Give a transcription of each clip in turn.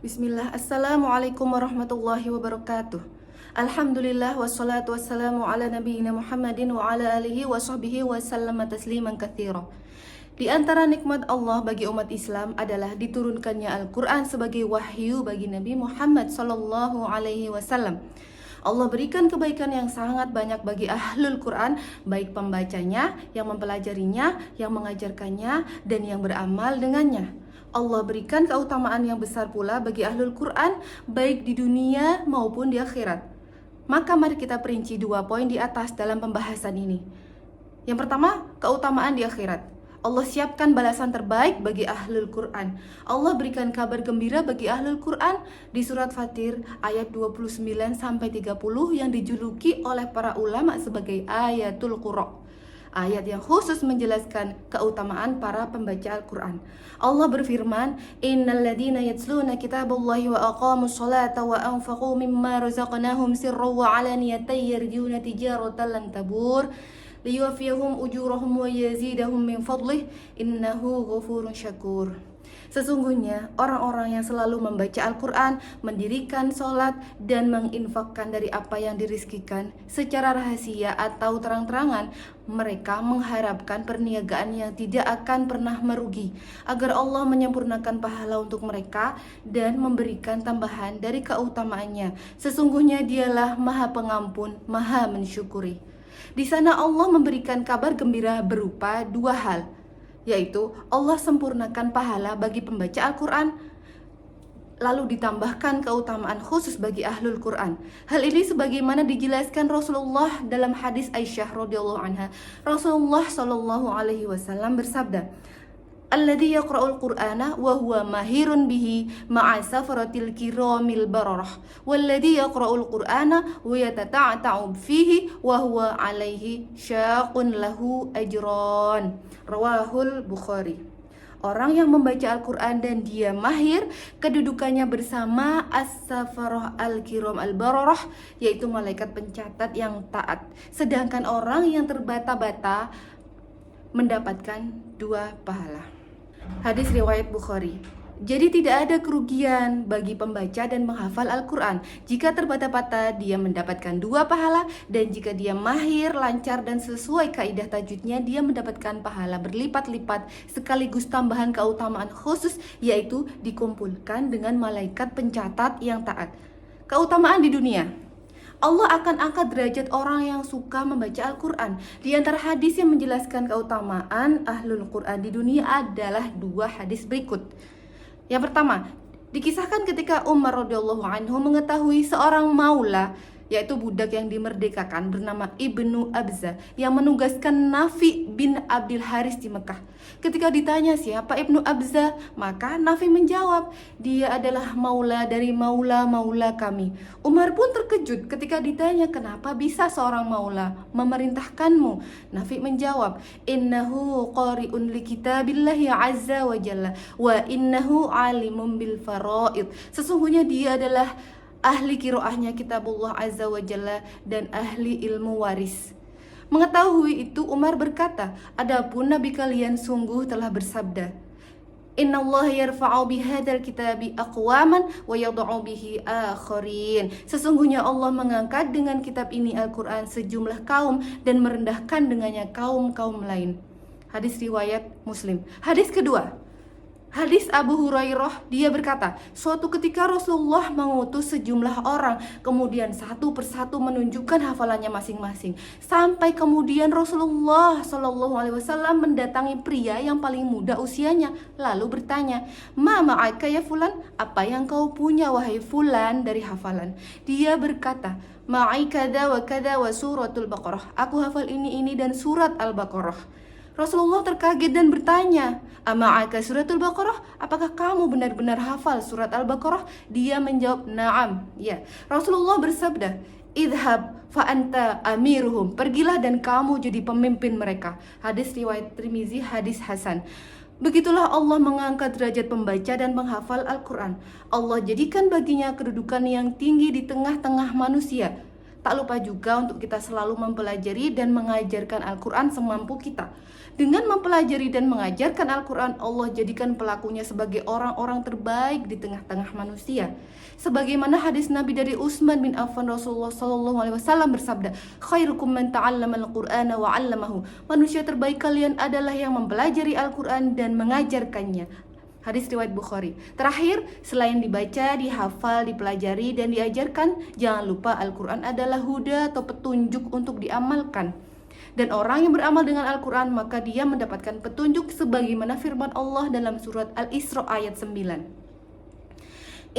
Bismillah, Assalamualaikum warahmatullahi wabarakatuh. Alhamdulillah wassalatu wassalamu ala nabiyyina Muhammadin wa ala alihi wa sahbihi wa sallama tasliman katsira. Di antara nikmat Allah bagi umat Islam adalah diturunkannya Al-Quran sebagai wahyu bagi Nabi Muhammad sallallahu alaihi wasallam. Allah berikan kebaikan yang sangat banyak bagi ahlul Quran, baik pembacanya, yang mempelajarinya, yang mengajarkannya, dan yang beramal dengannya. Allah berikan keutamaan yang besar pula bagi ahlul Quran, baik di dunia maupun di akhirat. Maka mari kita perinci 2 poin di atas dalam pembahasan ini. Yang pertama, keutamaan di akhirat. Allah siapkan balasan terbaik bagi ahlul Quran. Allah berikan kabar gembira bagi ahlul Quran di surat Fatir ayat 29-30 yang dijuluki oleh para ulama sebagai ayatul Qura. Ayat yang khusus menjelaskan keutamaan para pembaca Al-Quran. Allah berfirman, Innal ladhina yatsluna kitaballahi wa aqamus salata wa anfaqu mimma razaqnahum sirran wa alaniyatan yarjuna tijaratan lan tabur liyuwafiyahum ujurahum wa yazidahum min fadlih innahu ghafurun syakur. Sesungguhnya orang-orang yang selalu membaca Al-Quran, mendirikan sholat, dan menginfakkan dari apa yang dirizkikan secara rahasia atau terang-terangan, mereka mengharapkan perniagaan yang tidak akan pernah merugi, agar Allah menyempurnakan pahala untuk mereka dan memberikan tambahan dari keutamaannya. Sesungguhnya Dialah Maha Pengampun, Maha Mensyukuri. Di sana Allah memberikan kabar gembira berupa 2 hal, yaitu Allah sempurnakan pahala bagi pembaca Al-Quran, lalu ditambahkan keutamaan khusus bagi ahlul Quran. Hal ini sebagaimana dijelaskan Rasulullah dalam hadis Aisyah radhiyallahu anha. Rasulullah shallallahu alaihi wasallam bersabda, Alladhi yaqra'ul Qur'ana wa huwa mahirun bihi ma'a safaratil kiramil bararah walladhi yaqra'ul Qur'ana wa yatata'ta'u fihi wa huwa alaihi syaqun lahu ajran. Rawahul Bukhari. Orang yang membaca Al-Quran dan dia mahir, kedudukannya bersama as-safarah al-kiram al-bararah, yaitu malaikat pencatat yang taat. Sedangkan orang yang terbata-bata mendapatkan 2 pahala. Hadis riwayat Bukhari. Jadi tidak ada kerugian bagi pembaca dan menghafal Al-Quran. Jika terbata-bata, dia mendapatkan 2 pahala, dan jika dia mahir, lancar, dan sesuai kaidah tajwidnya, dia mendapatkan pahala berlipat-lipat sekaligus tambahan keutamaan khusus, yaitu dikumpulkan dengan malaikat pencatat yang taat. Keutamaan di dunia. Allah akan angkat derajat orang yang suka membaca Al-Quran. Di antara hadis yang menjelaskan keutamaan ahlul Quran di dunia adalah 2 hadis berikut. Yang pertama, dikisahkan ketika Umar radhiyallahu anhu mengetahui seorang maula, yaitu budak yang dimerdekakan bernama Ibnu Abza, yang menugaskan Nafi bin Abdul Haris di Mekah. Ketika ditanya siapa Ibnu Abza, maka Nafi menjawab, dia adalah maula dari maula-maula kami. Umar pun terkejut ketika ditanya kenapa bisa seorang maula memerintahkanmu. Nafi menjawab, innahu qari'un li kitabillahi azza wa jalla wa innahu alimun bil faraid. Sesungguhnya dia adalah ahli kiroahnya kitabullah azza wa jalla dan ahli ilmu waris. Mengetahui itu Umar berkata, adapun Nabi kalian sungguh telah bersabda, Innallaha yarfa'u bihadzal kitabi aqwaman wa yad'u bihi akharin. Sesungguhnya Allah mengangkat dengan kitab ini Al-Quran sejumlah kaum dan merendahkan dengannya kaum-kaum lain. Hadis riwayat Muslim. Hadis kedua, hadis Abu Hurairah, dia berkata, suatu ketika Rasulullah mengutus sejumlah orang, kemudian satu persatu menunjukkan hafalannya masing-masing, sampai kemudian Rasulullah SAW mendatangi pria yang paling muda usianya, lalu bertanya, Ma ma'aka ya fulan, apa yang kau punya wahai fulan dari hafalan? Dia berkata, Ma'i kada wa kada wa suratul Baqarah, aku hafal ini dan surat Al-Baqarah. Rasulullah terkaget dan bertanya, Ama'aka suratul Baqarah? Apakah kamu benar-benar hafal surat Al-Baqarah? Dia menjawab, Naam. Ya. Rasulullah bersabda, Idhab fa anta amiruhum. Pergilah dan kamu jadi pemimpin mereka. Hadis riwayat Tirmizi, hadis hasan. Begitulah Allah mengangkat derajat pembaca dan penghafal Al-Quran. Allah jadikan baginya kedudukan yang tinggi di tengah-tengah manusia. Tak lupa juga untuk kita selalu mempelajari dan mengajarkan Al-Quran semampu kita. Dengan mempelajari dan mengajarkan Al-Quran, Allah jadikan pelakunya sebagai orang-orang terbaik di tengah-tengah manusia. Sebagaimana hadis Nabi dari Utsman bin Affan, Rasulullah SAW bersabda, "Khairukum man ta'allama al-Qur'ana wa 'allamahu." Manusia terbaik kalian adalah yang mempelajari Al-Quran dan mengajarkannya. Hadis riwayat Bukhari. Terakhir, selain dibaca, dihafal, dipelajari, dan diajarkan, jangan lupa Al-Quran adalah huda atau petunjuk untuk diamalkan. Dan orang yang beramal dengan Al-Quran, maka dia mendapatkan petunjuk sebagaimana firman Allah dalam surat Al-Isra ayat 9.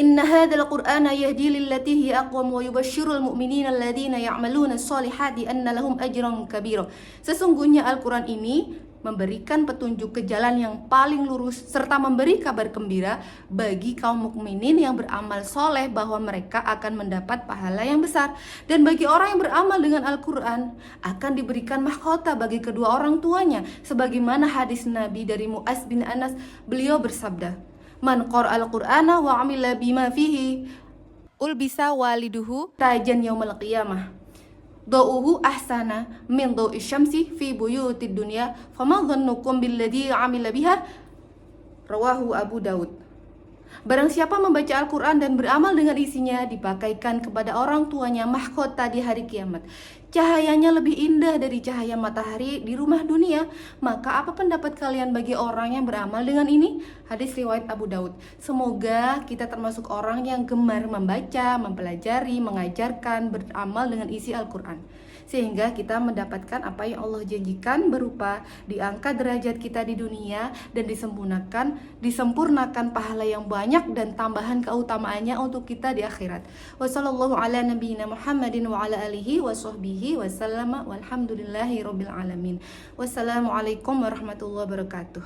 Inna hadzal Qur'ana yahdi lillati hiya aqwam wa yubashshirul mu'minina alladziina ya'maluna shalihati anna lahum ajran kabira. Sesungguhnya Al-Quran ini memberikan petunjuk ke jalan yang paling lurus serta memberi kabar gembira bagi kaum mukminin yang beramal soleh bahwa mereka akan mendapat pahala yang besar. Dan bagi orang yang beramal dengan Al-Quran akan diberikan mahkota bagi kedua orang tuanya, sebagaimana hadis Nabi dari Mu'az bin Anas, beliau bersabda, "Man qara'al Qur'ana wa 'amila bima fihi ulbisa waliduhu tajan yaumil qiyamah. Dauhu ahsana min dawi syamsi fi buyutid dunya, fama dhannukum billadhi 'amila biha." Rawahu Abu Daud. Barang siapa membaca Al-Quran dan beramal dengan isinya, dipakaikan kepada orang tuanya mahkota di hari kiamat. Cahayanya lebih indah dari cahaya matahari di rumah dunia. Maka apa pendapat kalian bagi orang yang beramal dengan ini? Hadis riwayat Abu Daud. Semoga kita termasuk orang yang gemar membaca, mempelajari, mengajarkan, beramal dengan isi Al-Quran, sehingga kita mendapatkan apa yang Allah janjikan berupa diangkat derajat kita di dunia dan disempurnakan pahala yang banyak dan tambahan keutamaannya untuk kita di akhirat. Wassallallahu ala nabiyyina Muhammadin wa ala alihi wa sahbihi wa sallama walhamdulillahi rabbil alamin. Wassalamualaikum warahmatullahi wabarakatuh.